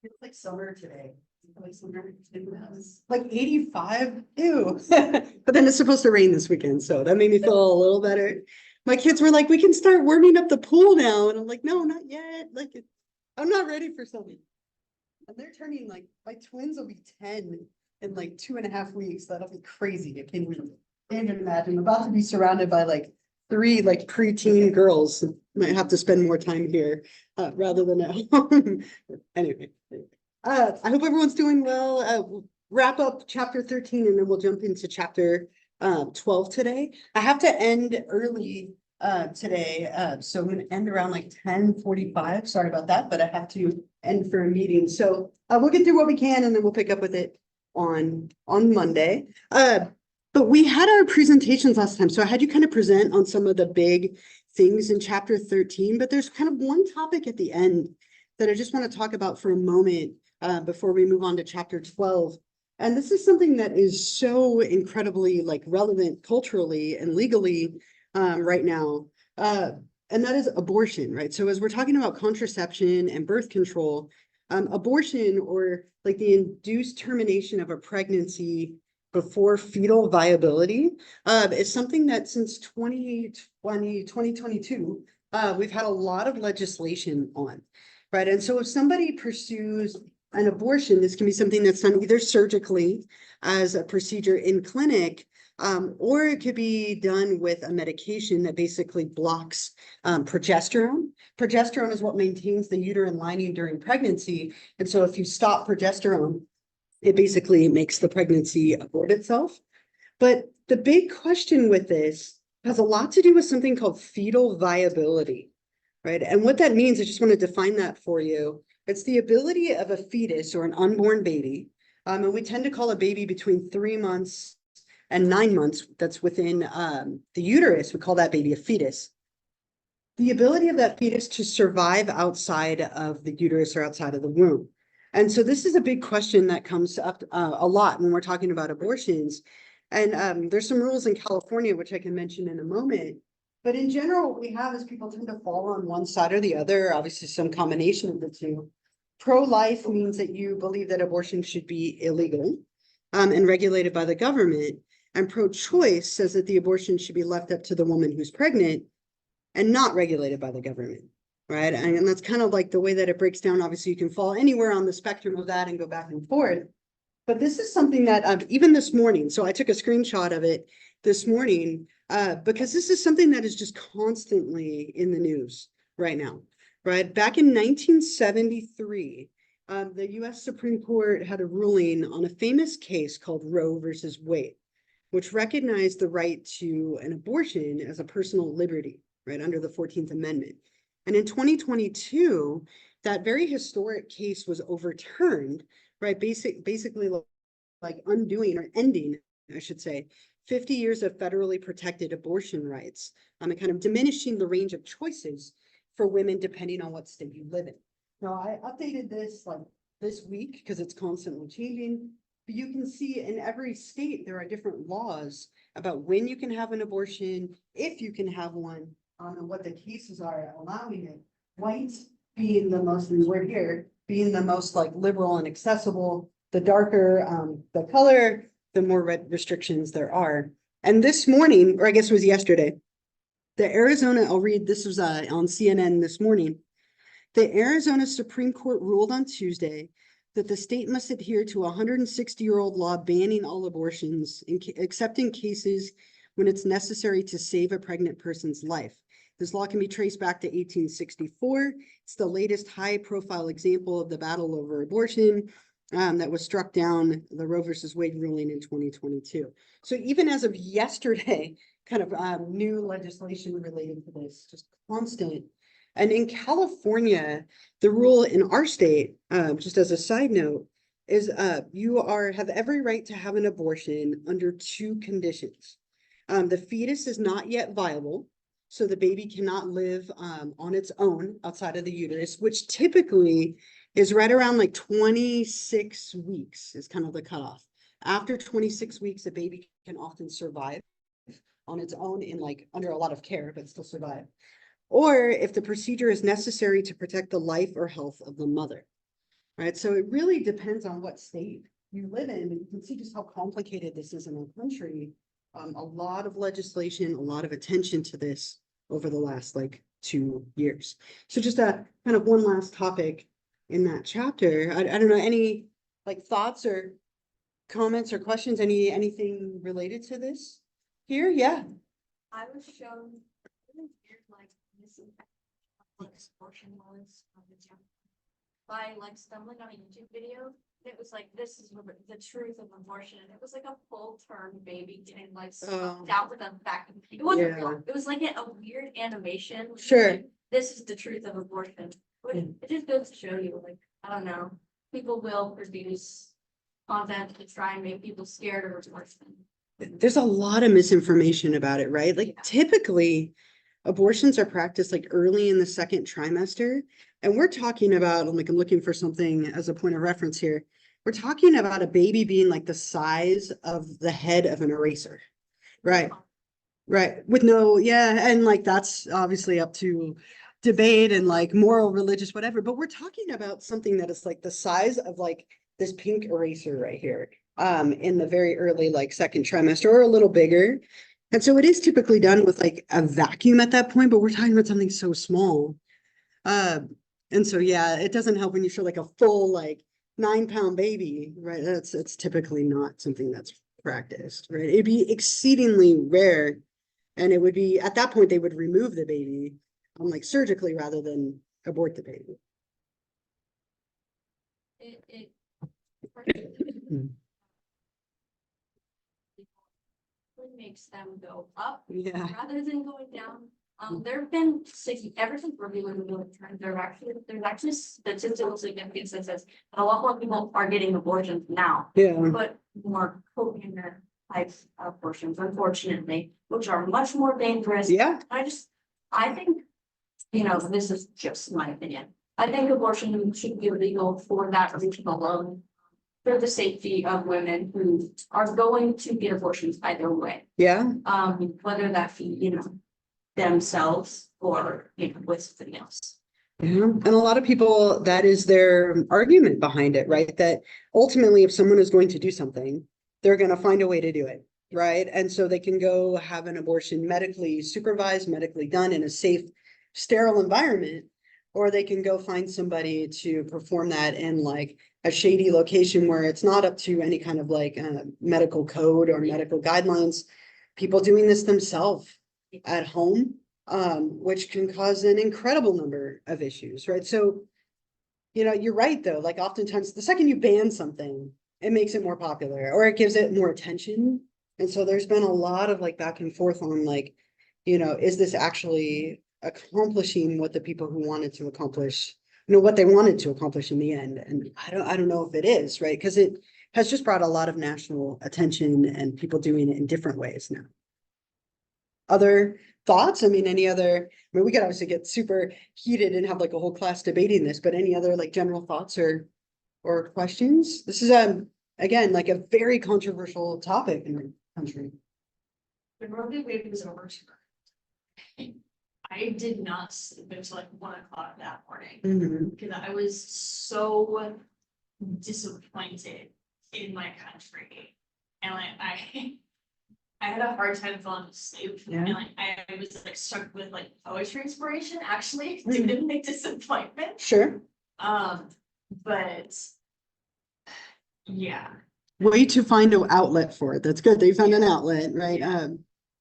It's like summer today. Like summer, like 85. Ew. But then it's supposed to rain this weekend, so that made me feel a little better. My kids were like, we can start warming up the pool now. And I'm like, no, not yet. I'm not ready for something. And they're turning like, my twins will be 10 in like 2.5 weeks. That'll be crazy. Can't even imagine. I'm about to be surrounded by like three like preteen girls. Might have to spend more time here rather than at home. Anyway, I hope everyone's doing well. We'll wrap up chapter 13 and then we'll jump into chapter 12 today. I have to end early today, so I'm gonna end around like 10:45. Sorry about that, but I have to end for a meeting. So we'll get through what we can and then we'll pick up with it on Monday. But we had our presentations last time, so I had you kind of present on some of the big things in chapter 13, but there's kind of one topic at the end that I just want to talk about for a moment before we move on to chapter 12. And this is something that is so incredibly like relevant culturally and legally right now. And that is abortion, right? So as we're talking about contraception and birth control, abortion or like the induced termination of a pregnancy before fetal viability is something that since 2022, we've had a lot of legislation on, right? And so if somebody pursues an abortion, this can be something that's done either surgically as a procedure in clinic, or it could be done with a medication that basically blocks progesterone. Progesterone is what maintains the uterine lining during pregnancy. And so if you stop progesterone, it basically makes the pregnancy abort itself. But the big question with this has a lot to do with something called fetal viability, right? And what that means, I just want to define that for you. It's the ability of a fetus or an unborn baby, and we tend to call a baby between 3 months and 9 months that's within the uterus. We call that baby a fetus. The ability of that fetus to survive outside of the uterus or outside of the womb. And so this is a big question that comes up a lot when we're talking about abortions. And there's some rules in California, which I can mention in a moment. But in general, what we have is people tend to fall on one side or the other, obviously some combination of the two. Pro-life means that you believe that abortion should be illegal and regulated by the government. And pro-choice says that the abortion should be left up to the woman who's pregnant and not regulated by the government, right? And that's kind of like the way that it breaks down. Obviously, you can fall anywhere on the spectrum of that and go back and forth. But this is something that even this morning, so I took a screenshot of it this morning because this is something that is just constantly in the news right now, right? Back in 1973, the US Supreme Court had a ruling on a famous case called Roe versus Wade, which recognized the right to an abortion as a personal liberty, right, under the 14th Amendment. And in 2022, that very historic case was overturned, right, basically like undoing or ending, I should say, 50 years of federally protected abortion rights, and kind of diminishing the range of choices for women depending on what state you live in. Now, I updated this like this week because it's constantly changing. But you can see in every state, there are different laws about when you can have an abortion, if you can have one, and what the cases are allowing it. White being the most, and we're here, being the most like liberal and accessible. The darker the color, the more restrictions there are. And this morning, or I guess it was yesterday, the Arizona, I'll read, this was on CNN this morning. The Arizona Supreme Court ruled on Tuesday that the state must adhere to a 160-year-old law banning all abortions, except in cases when it's necessary to save a pregnant person's life. This law can be traced back to 1864. It's the latest high-profile example of the battle over abortion that was struck down, the Roe versus Wade ruling in 2022. So even as of yesterday, kind of new legislation related to this, just constant. And in California, the rule in our state, just as a side note, is you have every right to have an abortion under 2 conditions. The fetus is not yet viable, so the baby cannot live on its own outside of the uterus, which typically is right around like 26 weeks is kind of the cutoff. After 26 weeks, a baby can often survive on its own in like under a lot of care, but still survive. Or if the procedure is necessary to protect the life or health of the mother. right? So it really depends on what state you live in. And you can see just how complicated this is in our country. A lot of legislation, a lot of attention to this over the last like 2 years. So just a kind of one last topic in that chapter. I don't know, any like thoughts or comments or questions, anything related to this here? Yeah. I was shown really weird, like missing what abortion was by like stumbling on a YouTube video. It was like, this is the truth of abortion. And it was like a full-term baby getting like stuffed out with a vacuum. It wasn't real. It was like a weird animation. Sure. Like, this is the truth of abortion. But it just goes to show you, like, I don't know, people will produce content to try and make people scared of abortion. There's a lot of misinformation about it, right? Like typically abortions are practiced like early in the second trimester. And we're talking about, like, I'm looking for something as a point of reference here. We're talking about a baby being like the size of the head of an eraser, right? Right. With no, yeah. And like, that's obviously up to debate and like moral, religious, whatever. But we're talking about something that is like the size of like this pink eraser right here, in the very early, like second trimester or a little bigger. And so it is typically done with like a vacuum at that point, but we're talking about something so small. And so, yeah, it doesn't help when you show like a full, like 9-pound baby, right? It's typically not something that's practiced, right? It'd be exceedingly rare. And it would be, at that point, they would remove the baby, like surgically rather than abort the baby. It makes them go up rather than going down. There have been ever since Roe was overturned, there's actually statistical significance that says that a lot more people are getting abortions now. But more coherent types of abortions, unfortunately, which are much more dangerous. I think, this is just my opinion. I think abortion should be illegal for that reason alone, for the safety of women who are going to get abortions either way. Whether that be, themselves or with somebody else. And a lot of people, that is their argument behind it, right? That ultimately, if someone is going to do something, they're going to find a way to do it, right? And so they can go have an abortion medically supervised, medically done in a safe, sterile environment, or they can go find somebody to perform that in like a shady location where it's not up to any kind of like medical code or medical guidelines. People doing this themselves at home, which can cause an incredible number of issues, right? So, you're right though, like oftentimes the second you ban something, it makes it more popular or it gives it more attention. And so there's been a lot of like back and forth on like, is this actually accomplishing what the people who wanted to accomplish, what they wanted to accomplish in the end? And I don't know if it is, right? Because it has just brought a lot of national attention and people doing it in different ways now. Other thoughts? I mean, we could obviously get super heated and have like a whole class debating this, but any other like general thoughts or questions? This is again like a very controversial topic in the country. The Roe v. Wade was over. I did not sleep until like 1 o'clock that morning because I was so disappointed in my country, and like I had a hard time falling asleep, and like I was like struck with like poetry inspiration actually due to my disappointment. But yeah, way to find an outlet for it. That's good that you found an outlet, right?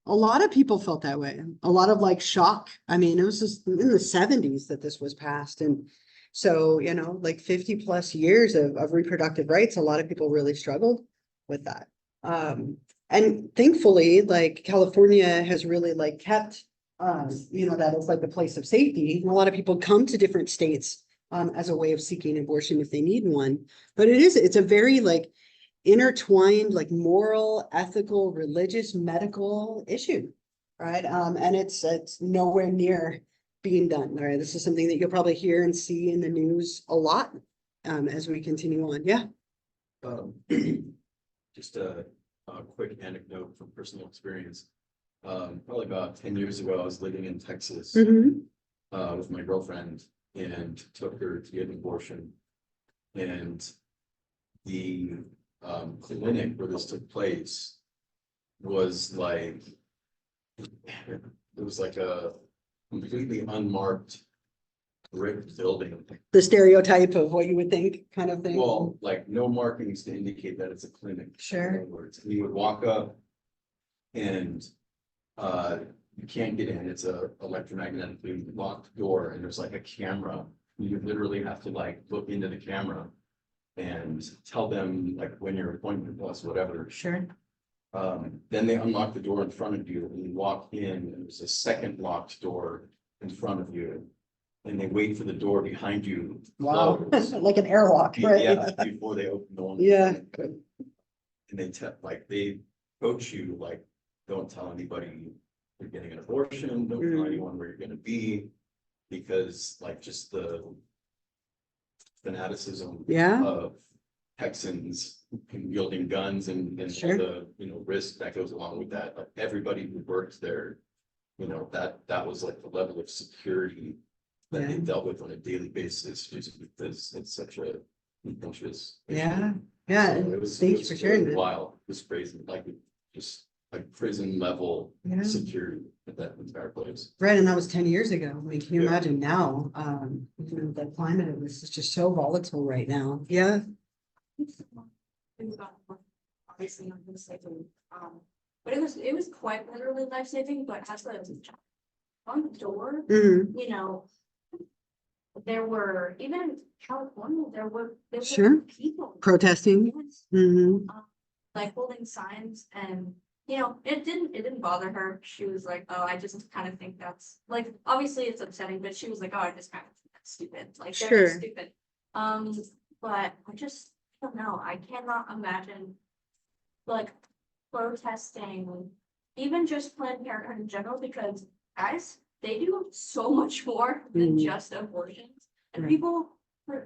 A lot of people felt that way. A lot of like shock. I mean, it was just in the 70s that this was passed, and so like 50 plus years of reproductive rights. A lot of people really struggled with that. And thankfully, like California has really like kept, that is like the place of safety. And a lot of people come to different states as a way of seeking abortion if they need one. But it's a very like intertwined, like moral, ethical, religious, medical issue, right? And it's nowhere near being done. All right, this is something that you'll probably hear and see in the news a lot as we continue on. Yeah. Just a quick anecdote from personal experience. Probably about 10 years ago, I was living in Texas with my girlfriend and took her to get an abortion. And the clinic where this took place was like, it was like a completely unmarked brick building. The stereotype of what you would think kind of thing. Well, like no markings to indicate that it's a clinic. Sure. In other words, and you would walk up and you can't get in. It's a electromagnetically locked door and there's like a camera. You literally have to like look into the camera and tell them like when your appointment was, whatever. Sure. Then they unlock the door in front of you and you walk in and there's a second locked door in front of you. And they wait for the door behind you. to Wow. close. Like an airlock, right? Yeah, before they open the one. Yeah. And they they coach you, like, don't tell anybody you're getting an abortion, don't tell anyone where you're gonna be. Because like just the fanaticism Yeah. of Texans wielding guns and all Sure. the, risk that goes along with that. Like everybody who works there, that was like the level of security that they Yeah. dealt with on a daily basis, just because it's such a contentious issue. Yeah. Yeah. So and it was Thanks for sharing really that. wild. It was crazy, like just like prison level Yeah. security at that entire place. Right, and that was 10 years ago. I mean, can you Yeah. imagine now? The climate of this is just so volatile right now. Yeah. Obviously not gonna say, but it was quite literally life saving, but as the on the door, Mhm. there were, even in California, there were Sure. people. Protesting. Yes, Hmm. like holding signs and, it didn't bother her. She was like, oh, I just kind of think that's, like, obviously it's upsetting, but she was like, oh, I just kind of think that's stupid, like, they're Sure. just stupid. But I don't know, I cannot imagine like protesting, even just Planned Parenthood in general, because guys, they do so much more than Mhm. just abortions. And Right. people,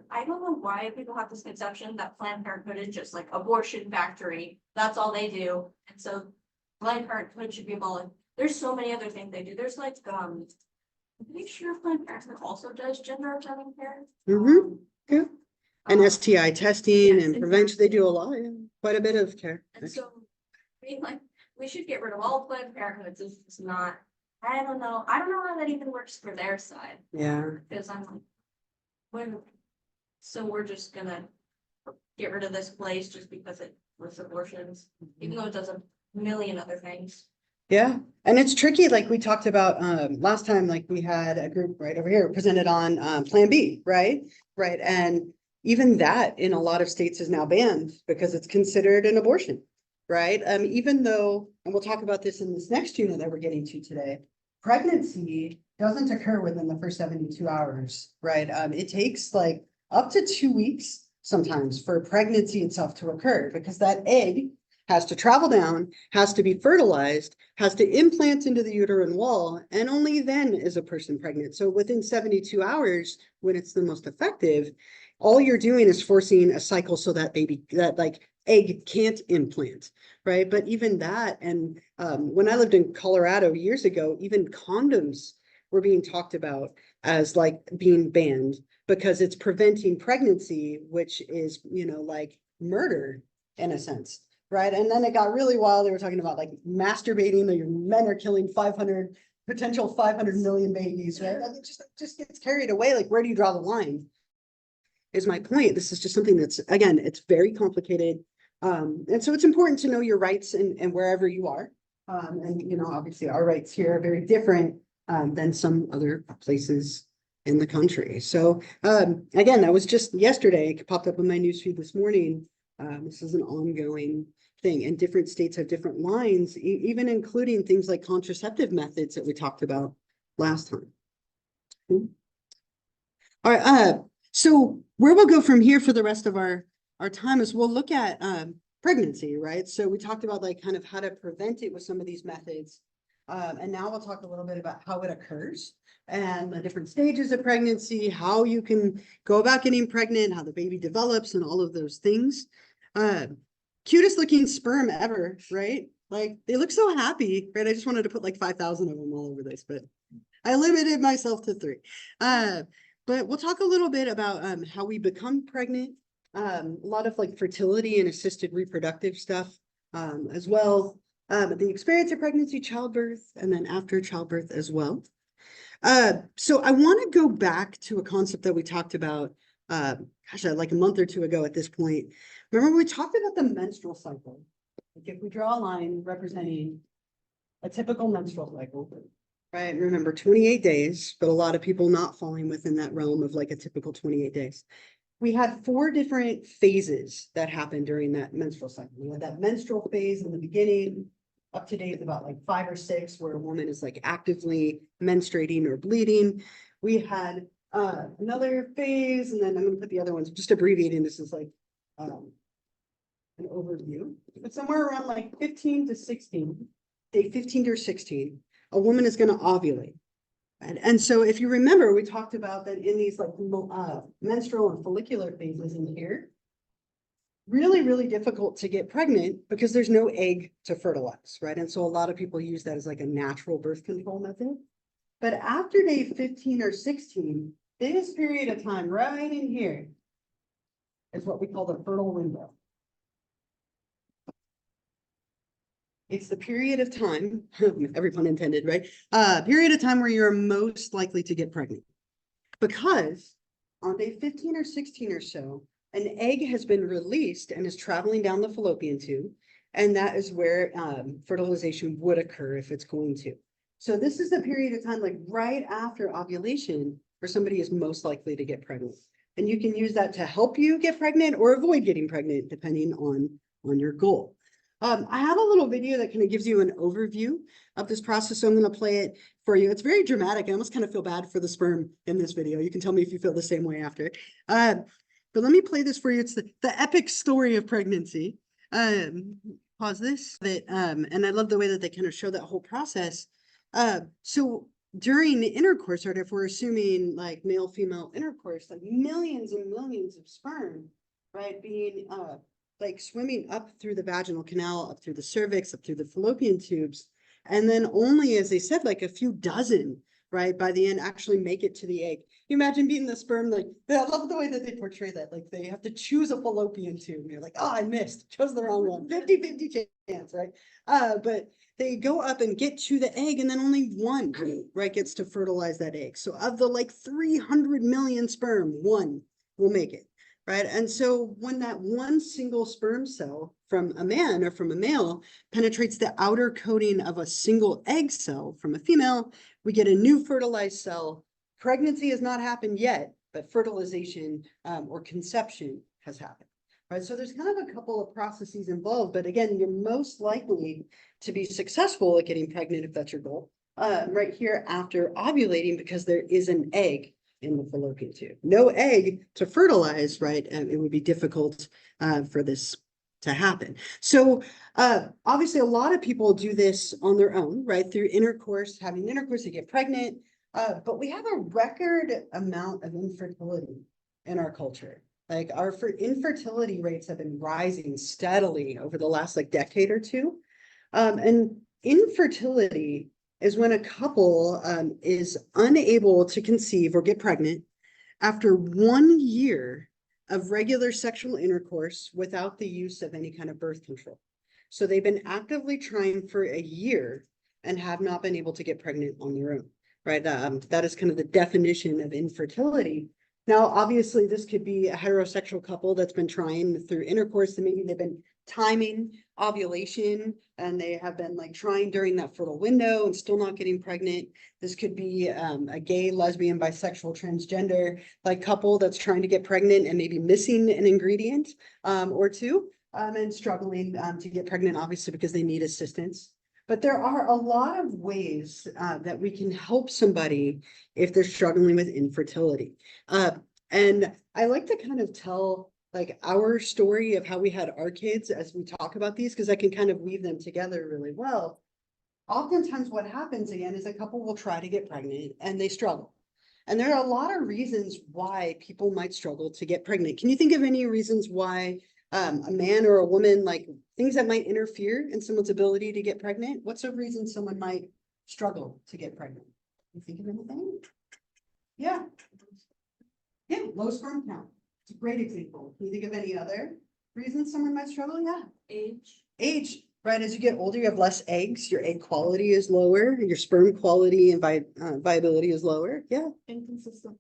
I don't know why people have this conception that Planned Parenthood is just like abortion factory. That's all they do. And so Planned Parenthood should be abolished. There's so many other things they do. There's like, I'm pretty sure Planned Parenthood also does gender affirming care. Mhm. Yeah. And STI testing yes, and prevention, they exactly. do a lot, yeah, quite a bit of care. And so, we should get rid of all Planned Parenthoods. It's not, I don't know how that even works for their side, Yeah. because I'm like, so we're just gonna get rid of this place just because it was abortions, even though it does a million other things. Yeah, and it's tricky, like we talked about last time, like we had a group right over here presented on Plan B, right? Right, and even that in a lot of states is now banned because it's considered an abortion, right? Even though, and we'll talk about this in this next unit that we're getting to today, pregnancy doesn't occur within the first 72 hours, right? It takes like up to 2 weeks sometimes for pregnancy itself to occur because that egg has to travel down, has to be fertilized, has to implant into the uterine wall, and only then is a person pregnant. So within 72 hours, when it's the most effective, all you're doing is forcing a cycle so that that like egg can't implant, right? But even that, and when I lived in Colorado years ago, even condoms were being talked about as like being banned because it's preventing pregnancy, which is, like murder in a sense. Right. And then it got really wild. They were talking about like masturbating, that your men are killing 500 million babies, right? Like, it just gets carried away. Like, where do you draw the line? Is my point. This is just something that's, again, it's very complicated. And so it's important to know your rights and wherever you are. And obviously our rights here are very different than some other places in the country. So again, that was just yesterday. It popped up on my newsfeed this morning. This is an ongoing thing, and different states have different lines, even including things like contraceptive methods that we talked about last time. All right, so where we'll go from here for the rest of our time is we'll look at pregnancy, right? So we talked about like kind of how to prevent it with some of these methods. And now we'll talk a little bit about how it occurs and the different stages of pregnancy, how you can go about getting pregnant, how the baby develops, and all of those things. Cutest looking sperm ever, right? Like they look so happy, right? I just wanted to put like 5,000 of them all over this, but I limited myself to 3. But we'll talk a little bit about how we become pregnant, A lot of like fertility and assisted reproductive stuff, as well. The experience of pregnancy, childbirth, and then after childbirth as well. So I want to go back to a concept that we talked about, like a month or two ago at this point. Remember, we talked about the menstrual cycle. Like if we draw a line representing a typical menstrual cycle, right? Remember, 28 days, but a lot of people not falling within that realm of like a typical 28 days. We had 4 different phases that happened during that menstrual cycle. We had that menstrual phase in the beginning. Up to date about like 5 or 6, where a woman is like actively menstruating or bleeding. We had another phase, and then I'm gonna put the other ones, just abbreviating this is like an overview, but somewhere around like 15 to 16, day 15 to 16, a woman is gonna ovulate. And so if you remember, we talked about that in these like menstrual and follicular phases in here, really, really difficult to get pregnant because there's no egg to fertilize, right? And so a lot of people use that as like a natural birth control method. But after day 15 or 16, this period of time right in here is what we call the fertile window. It's the period of time, every pun intended, right? Period of time where you're most likely to get pregnant. Because on day 15 or 16 or so, an egg has been released and is traveling down the fallopian tube, and that is where fertilization would occur if it's going to. So this is the period of time, like right after ovulation, where somebody is most likely to get pregnant. And you can use that to help you get pregnant or avoid getting pregnant, depending on your goal. I have a little video that kind of gives you an overview of this process, so I'm going to play it for you. It's very dramatic. I almost kind of feel bad for the sperm in this video. You can tell me if you feel the same way after. But let me play this for you. It's the epic story of pregnancy. Pause this. And I love the way that they kind of show that whole process. So during the intercourse, right, if we're assuming like male-female intercourse, like millions and millions of sperm, right, being like swimming up through the vaginal canal, up through the cervix, up through the fallopian tubes. And then only, as they said, like a few dozen, right, by the end actually make it to the egg. You imagine being the sperm, like, I love the way that they portray that. Like they have to choose a fallopian tube. And you're like, oh, I missed, chose the wrong one. 50-50 chance, right? But they go up and get to the egg, and then only one, right, gets to fertilize that egg. So of the like 300 million sperm, one will make it. Right. And so when that one single sperm cell from a man or from a male penetrates the outer coating of a single egg cell from a female, we get a new fertilized cell. Pregnancy has not happened yet, but fertilization or conception has happened. Right. So there's kind of a couple of processes involved. But again, you're most likely to be successful at getting pregnant if that's your goal right here after ovulating, because there is an egg in the fallopian tube. No egg to fertilize, right? And it would be difficult for this to happen. So obviously a lot of people do this on their own, right? Through intercourse, having intercourse to get pregnant. But we have a record amount of infertility in our culture. Like our infertility rates have been rising steadily over the last like decade or two. And infertility is when a couple is unable to conceive or get pregnant after 1 year of regular sexual intercourse without the use of any kind of birth control. So they've been actively trying for a year and have not been able to get pregnant on their own, right? That is kind of the definition of infertility. Now, obviously, this could be a heterosexual couple that's been trying through intercourse, and maybe they've been timing ovulation and they have been like trying during that fertile window and still not getting pregnant. This could be a gay, lesbian, bisexual, transgender like couple that's trying to get pregnant and maybe missing an ingredient or two and struggling to get pregnant, obviously, because they need assistance. But there are a lot of ways that we can help somebody if they're struggling with infertility. And I like to kind of tell like our story of how we had our kids as we talk about these, because I can kind of weave them together really well. Oftentimes what happens again is a couple will try to get pregnant and they struggle. And there are a lot of reasons why people might struggle to get pregnant. Can you think of any reasons why a man or a woman, like things that might interfere in someone's ability to get pregnant? What's a reason someone might struggle to get pregnant? You think of anything? Yeah. Yeah, low sperm count. It's a great example. Can you think of any other reasons someone might struggle? Yeah. Age, right? As you get older, you have less eggs, your egg quality is lower, your sperm quality and viability is lower. Yeah. Inconsistent.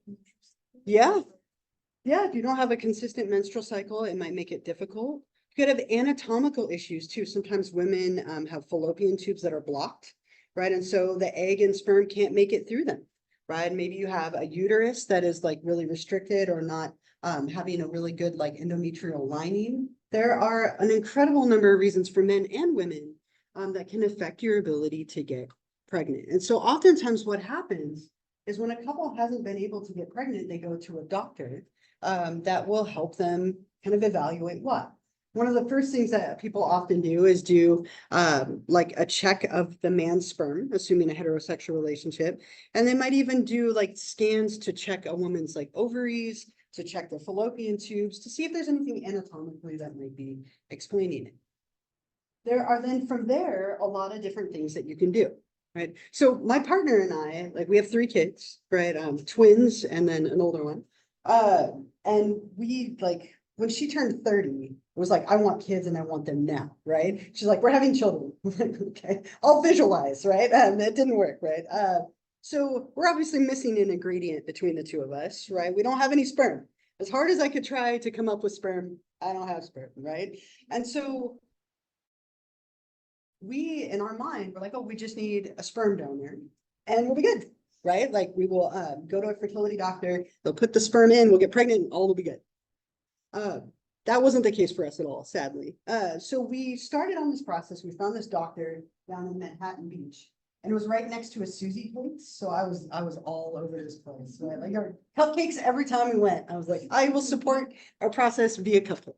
Yeah. Yeah, if you don't have a consistent menstrual cycle, it might make it difficult. You could have anatomical issues too. Sometimes women have fallopian tubes that are blocked, right? And so the egg and sperm can't make it through them, right? Maybe you have a uterus that is like really restricted or not having a really good like endometrial lining. There are an incredible number of reasons for men and women that can affect your ability to get pregnant. And so oftentimes what happens is when a couple hasn't been able to get pregnant, they go to a doctor that will help them kind of evaluate what. One of the first things that people often do is do like a check of the man's sperm, assuming a heterosexual relationship. And they might even do like scans to check a woman's like ovaries, to check the fallopian tubes, to see if there's anything anatomically that might be explaining it. There are then from there, a lot of different things that you can do. Right. So my partner and I, like we have 3 kids, right? Twins and then an older one. And we like, when she turned 30, it was like, I want kids and I want them now, right? She's like, we're having children. Okay, I'll visualize, right? It didn't work, right? So we're obviously missing an ingredient between the two of us, right? We don't have any sperm. As hard as I could try to come up with sperm, I don't have sperm, right? And so we, in our mind, we're like, oh, we just need a sperm donor and we'll be good, right? Like we will go to a fertility doctor, they'll put the sperm in, we'll get pregnant, and all will be good. That wasn't the case for us at all, sadly. So we started on this process. We found this doctor down in Manhattan Beach, and it was right next to a Susie place. So I was all over this place. Right? Like our cupcakes every time we went. I was like, I will support our process via cupcake.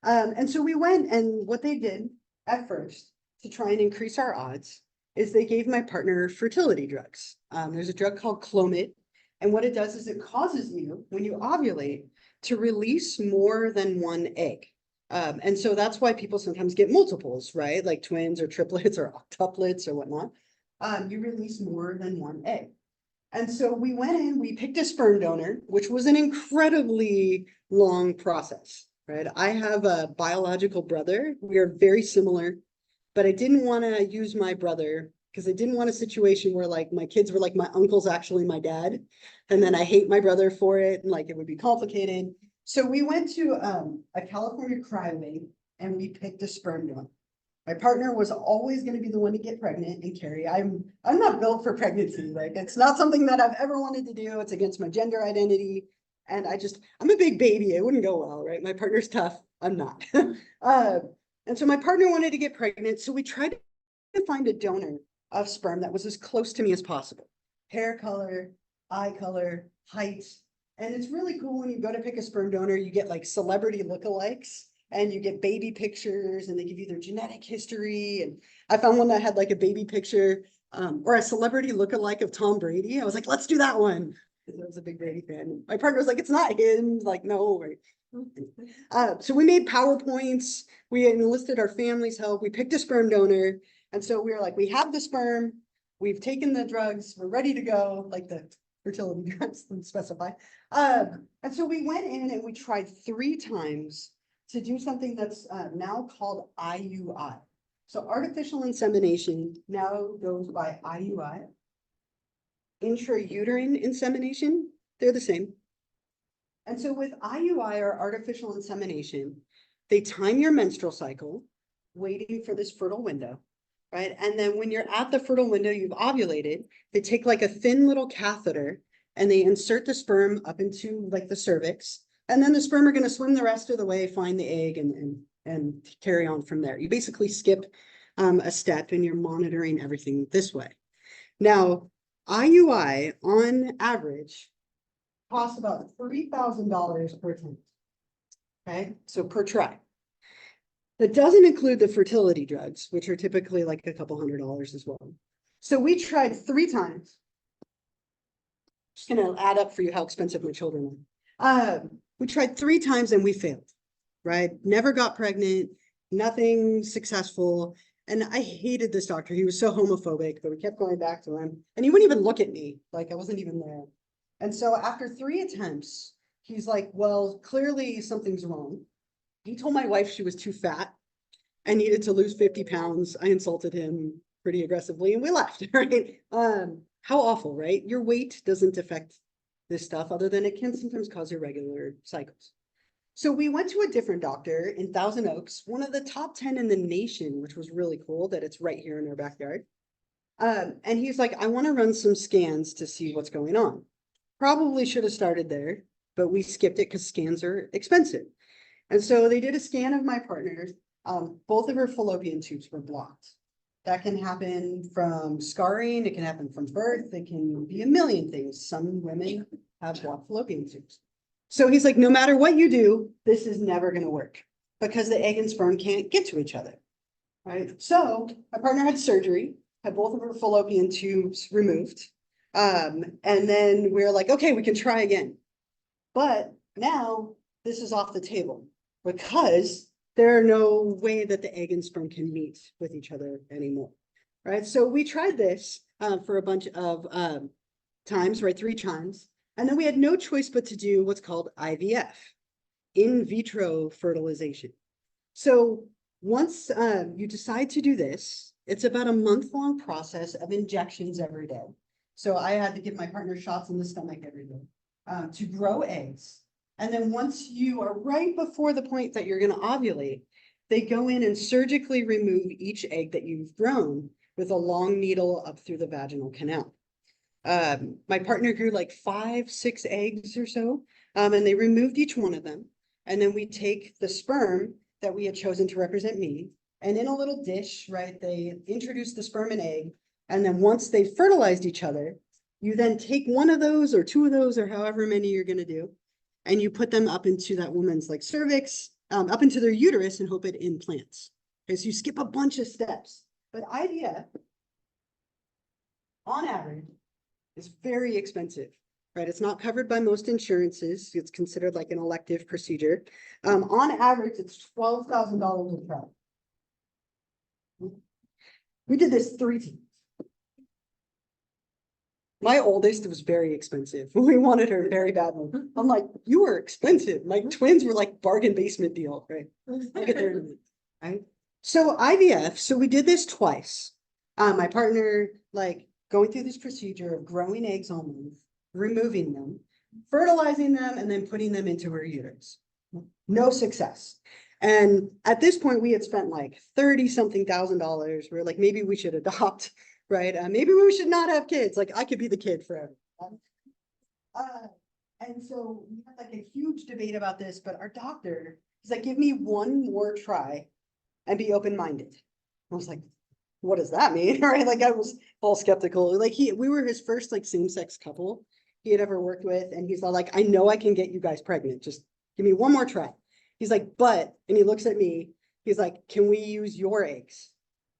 And so we went, and what they did at first to try and increase our odds is they gave my partner fertility drugs. There's a drug called Clomid, and what it does is it causes you, when you ovulate, to release more than one egg. And so that's why people sometimes get multiples, right? Like twins or triplets or octuplets or whatnot. You release more than one egg. And so we went in, we picked a sperm donor, which was an incredibly long process, right? I have a biological brother. We are very similar, but I didn't want to use my brother because I didn't want a situation where like my kids were like, my uncle's actually my dad. And then I hate my brother for it. And like, it would be complicated. So we went to a California cryobank and we picked a sperm donor. My partner was always going to be the one to get pregnant and carry. I'm not built for pregnancy. Like it's not something that I've ever wanted to do. It's against my gender identity. And I'm a big baby. It wouldn't go well, right? My partner's tough. I'm not. And so my partner wanted to get pregnant. So we tried to find a donor of sperm that was as close to me as possible. Hair color, eye color, height. And it's really cool when you go to pick a sperm donor, you get like celebrity lookalikes and you get baby pictures and they give you their genetic history. And I found one that had like a baby picture or a celebrity lookalike of Tom Brady. I was like, let's do that one. I was a big Brady fan. My partner was like, it's not him. Like, no. So we made PowerPoints. We enlisted our family's help. We picked a sperm donor. And so we were like, we have the sperm. We've taken the drugs. We're ready to go. Like the fertility drugs, let's specify. And so we went in and we tried 3 times to do something that's now called IUI. So artificial insemination now goes by IUI. Intrauterine insemination, they're the same. And so with IUI or artificial insemination, they time your menstrual cycle, waiting for this fertile window, right? And then when you're at the fertile window, you've ovulated, they take like a thin little catheter and they insert the sperm up into like the cervix. And then the sperm are going to swim the rest of the way, find the egg and carry on from there. You basically skip a step and you're monitoring everything this way. Now, IUI on average costs about $3,000 per attempt. Okay, so per try. That doesn't include the fertility drugs, which are typically like a couple $100s as well. So we tried 3 times. Just gonna add up for you how expensive my children are. We tried 3 times and we failed, right? Never got pregnant, nothing successful. And I hated this doctor. He was so homophobic, but we kept going back to him. And he wouldn't even look at me, like I wasn't even there. And so after 3 attempts, he's like, well, clearly something's wrong. He told my wife she was too fat and needed to lose 50 pounds. I insulted him pretty aggressively and we left, right? How awful, right? Your weight doesn't affect this stuff other than it can sometimes cause irregular cycles. So we went to a different doctor in Thousand Oaks, one of the top 10 in the nation, which was really cool that it's right here in our backyard. And he's like, I want to run some scans to see what's going on. Probably should have started there, but we skipped it because scans are expensive. And so they did a scan of my partner. Both of her fallopian tubes were blocked. That can happen from scarring. It can happen from birth. It can be a million things. Some women have blocked fallopian tubes. So he's like, no matter what you do, this is never going to work because the egg and sperm can't get to each other. Right. So my partner had surgery, had both of her fallopian tubes removed. And then we're like, okay, we can try again. But now this is off the table because there are no way that the egg and sperm can meet with each other anymore. Right. So we tried this for a bunch of times, right? 3 times. And then we had no choice but to do what's called IVF, in vitro fertilization. So once you decide to do this, it's about a month-long process of injections every day. So I had to give my partner shots in the stomach every day to grow eggs. And then once you are right before the point that you're going to ovulate, they go in and surgically remove each egg that you've grown with a long needle up through the vaginal canal. My partner grew like 5, 6 eggs or so, and they removed each one of them. And then we take the sperm that we had chosen to represent me, and in a little dish, right, they introduce the sperm and egg. And then once they fertilized each other, you then take one of those or 2 of those or however many you're going to do, and you put them up into that woman's like cervix, up into their uterus and hope it implants. Okay, so you skip a bunch of steps. But IVF, on average, is very expensive, right? It's not covered by most insurances. It's considered like an elective procedure. On average, it's $12,000 a try. We did this 3 times. My oldest was very expensive. We wanted her very badly. I'm like, you are expensive. My twins were like bargain basement deal, right? I'll get there in a minute, right? So IVF, so we did this twice. My partner, like, going through this procedure of growing eggs all month, removing them, fertilizing them, and then putting them into her uterus. No success. And at this point, we had spent like 30-something thousand dollars. We were like, maybe we should adopt, right? Maybe we should not have kids. Like, I could be the kid forever. And so we had like a huge debate about this, but our doctor, he's like, give me one more try and be open-minded. I was like, what does that mean? Right? Like I was all skeptical. Like we were his first like same-sex couple he had ever worked with. And he's like, I know I can get you guys pregnant. Just give me one more try. He's like, but, and he looks at me, he's like, can we use your eggs?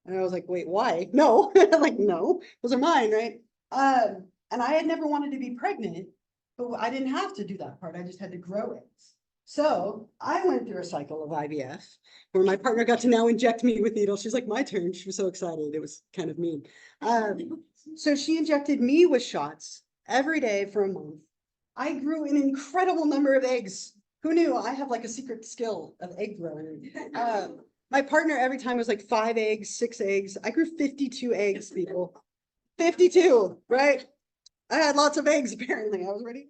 And I was like, wait, why? No, like, no, those are mine, right? And I had never wanted to be pregnant, but I didn't have to do that part. I just had to grow eggs. So I went through a cycle of IVF where my partner got to now inject me with needles. She's like, my turn. She was so excited. It was kind of mean. So she injected me with shots every day for a month. I grew an incredible number of eggs. Who knew? I have like a secret skill of egg growing. My partner every time was like 5 eggs, 6 eggs. I grew 52 eggs, people. 52, right? I had lots of eggs, apparently. I was ready.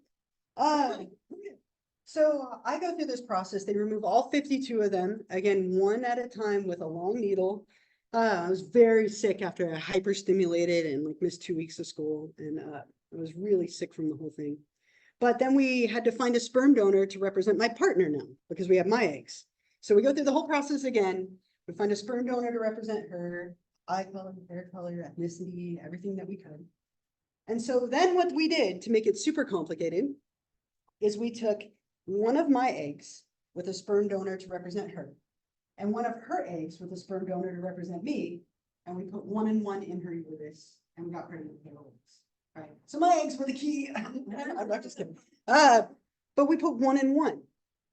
So I go through this process. They remove all 52 of them, again, one at a time with a long needle. I was very sick after I hyperstimulated and like missed 2 weeks of school. And I was really sick from the whole thing. But then we had to find a sperm donor to represent my partner now because we have my eggs. So we go through the whole process again. We find a sperm donor to represent her, eye color, hair color, ethnicity, everything that we could. And so then what we did to make it super complicated is we took one of my eggs with a sperm donor to represent her and one of her eggs with a sperm donor to represent me. And we put 1 and 1 in her uterus and we got pregnant with her eggs. Right. So my eggs were the key. I'm not just kidding. But we put 1 and 1.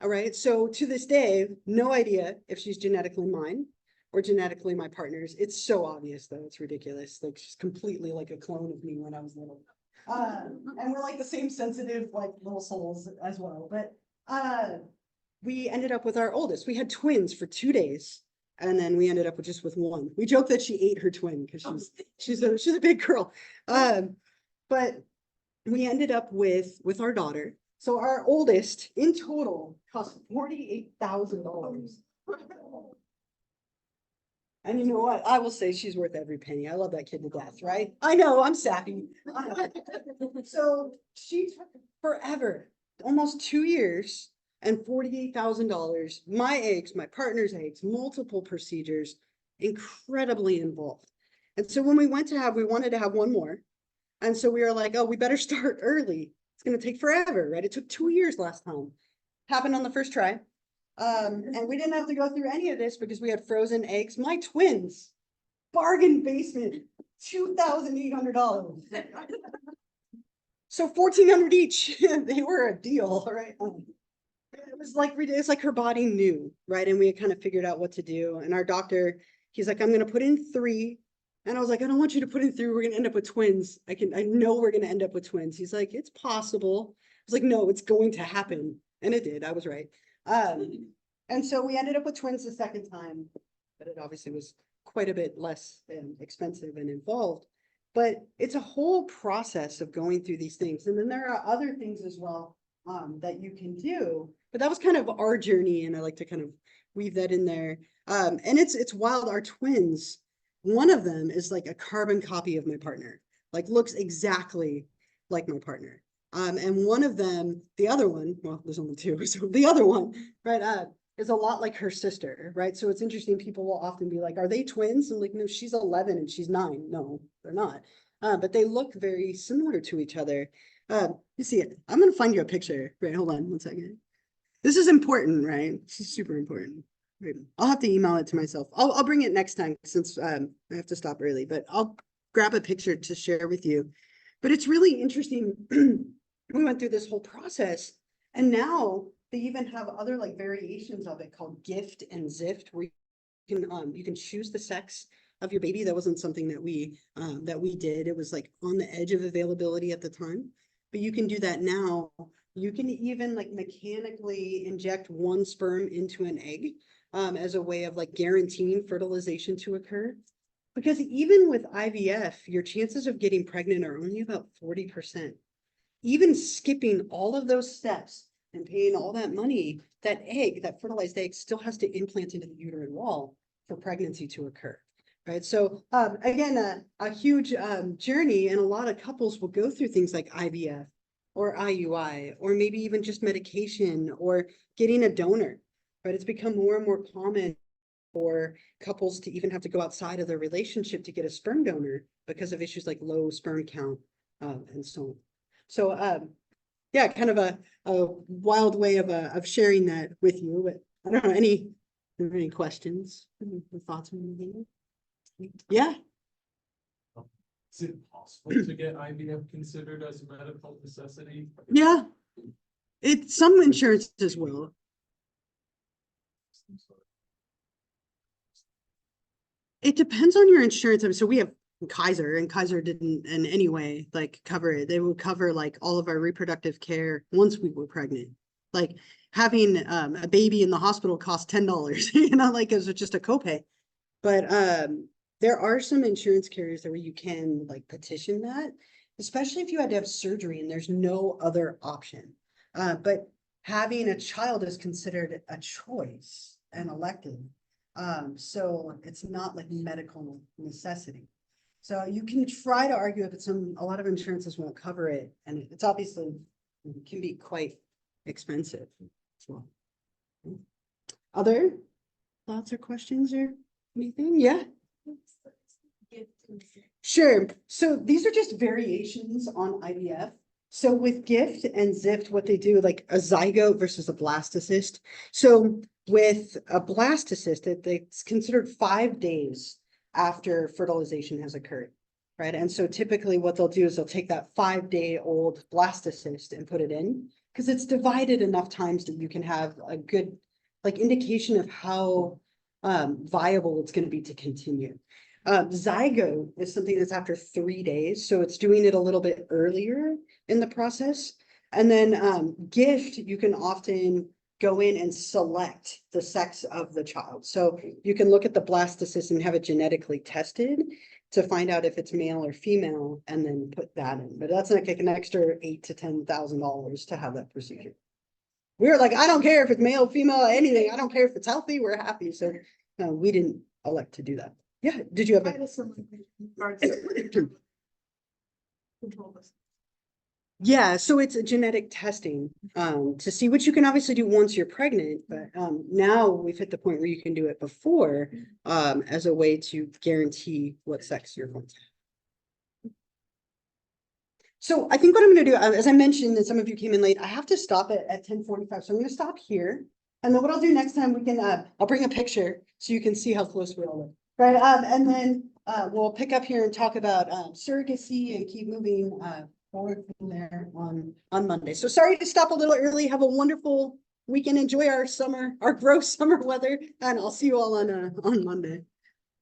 All right. So to this day, no idea if she's genetically mine or genetically my partner's. It's so obvious though. It's ridiculous. Like she's completely like a clone of me when I was little. And we're like the same sensitive, like little souls as well, but, we ended up with our oldest. We had twins for 2 days. And then we ended up with just with one. We joke that she ate her twin because she's a big girl. But we ended up with our daughter. So our oldest in total cost $48,000. And you know what? I will say she's worth every penny. I love that kid to death, right? I know, I'm sappy. So she took forever, almost 2 years and $48,000. My eggs, my partner's eggs, multiple procedures, incredibly involved. And so when we wanted to have one more. And so we were like, oh, we better start early. It's going to take forever, right? It took 2 years last time. Happened on the first try. And we didn't have to go through any of this because we had frozen eggs. My twins, bargain basement, $2,800. So $1,400 each. They were a deal, right? It's like her body knew, right? And we had kind of figured out what to do. And our doctor, he's like, I'm gonna put in 3. And I was like, I don't want you to put in 3. We're gonna end up with twins. I know we're gonna end up with twins. He's like, it's possible. I was like, no, it's going to happen. And it did. I was right. And so we ended up with twins the second time, but it obviously was quite a bit less expensive and involved. But it's a whole process of going through these things. And then there are other things as well that you can do. But that was kind of our journey, and I like to kind of weave that in there. And it's wild. Our twins, one of them is like a carbon copy of my partner, like looks exactly like my partner. And one of them, the other one, well, there's only 2, so the other one, right, is a lot like her sister, right? So it's interesting. People will often be like, are they twins? I'm like, no, she's 11 and she's 9. No, they're not. But they look very similar to each other. You see it. I'm going to find you a picture. Right, hold on 1 second. This is important, right? This is super important. Right. I'll have to email it to myself. I'll bring it next time since I have to stop early, but I'll grab a picture to share with you. But it's really interesting. We went through this whole process, and now they even have other like variations of it called gift and zift, where you can choose the sex of your baby. That wasn't something that we did. It was like on the edge of availability at the time, but you can do that now. You can even like mechanically inject 1 sperm into an egg as a way of like guaranteeing fertilization to occur. Because even with IVF, your chances of getting pregnant are only about 40%. Even skipping all of those steps and paying all that money, that egg, that fertilized egg, still has to implant into the uterine wall for pregnancy to occur, right? So again, a huge journey, and a lot of couples will go through things like IVF or IUI, or maybe even just medication or getting a donor, right? It's become more and more common for couples to even have to go outside of their relationship to get a sperm donor because of issues like low sperm count and so on. So yeah, kind of a wild way of sharing that with you. But I don't know, any questions, any thoughts on anything? Yeah. Is it possible to get IVF considered as a medical necessity? Yeah. It's some insurances will. It depends on your insurance. I mean, so we have Kaiser, and Kaiser didn't in any way like cover it. They will cover like all of our reproductive care once we were pregnant. Like having a baby in the hospital costs $10, you know, like it was just a copay. But there are some insurance carriers where you can like petition that, especially if you had to have surgery and there's no other option. But having a child is considered a choice and elective. So it's not like medical necessity. So you can try to argue it, but a lot of insurances won't cover it. And it's obviously it can be quite expensive as well. Other thoughts or questions or anything? Yeah. Sure. So these are just variations on IVF. So with gift and zift, what they do, like a zygote versus a blastocyst. So with a blastocyst, it's considered 5 days after fertilization has occurred, right? And so typically what they'll do is they'll take that 5-day-old blastocyst and put it in, because it's divided enough times that you can have a good like indication of how viable it's going to be to continue. Zygote is something that's after 3 days, so it's doing it a little bit earlier in the process. And then gift, you can often go in and select the sex of the child. So you can look at the blastocyst and have it genetically tested to find out if it's male or female, and then put that in. But that's like an extra $8,000 to $10,000 to have that procedure. We were like, I don't care if it's male, female, anything. I don't care if it's healthy. We're happy. So we didn't elect to do that. Yeah. Did you have I a? had a similar question in regards to control this. Yeah, so it's a genetic testing to see, which you can obviously do once you're pregnant, but now we've hit the point where you can do it before as a way to guarantee what sex you're going to have. So I think what I'm gonna do, as I mentioned, and some of you came in late, I have to stop at 10:45, so I'm gonna stop here. And then what I'll do next time, we can I'll bring a picture so you can see how close we all live. Right, and then we'll pick up here and talk about surrogacy and keep moving forward from there on Monday. So sorry to stop a little early. Have a wonderful weekend. Enjoy our summer, our gross summer weather, and I'll see you all on Monday.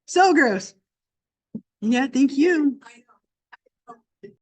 So gross. Yeah, thank you. I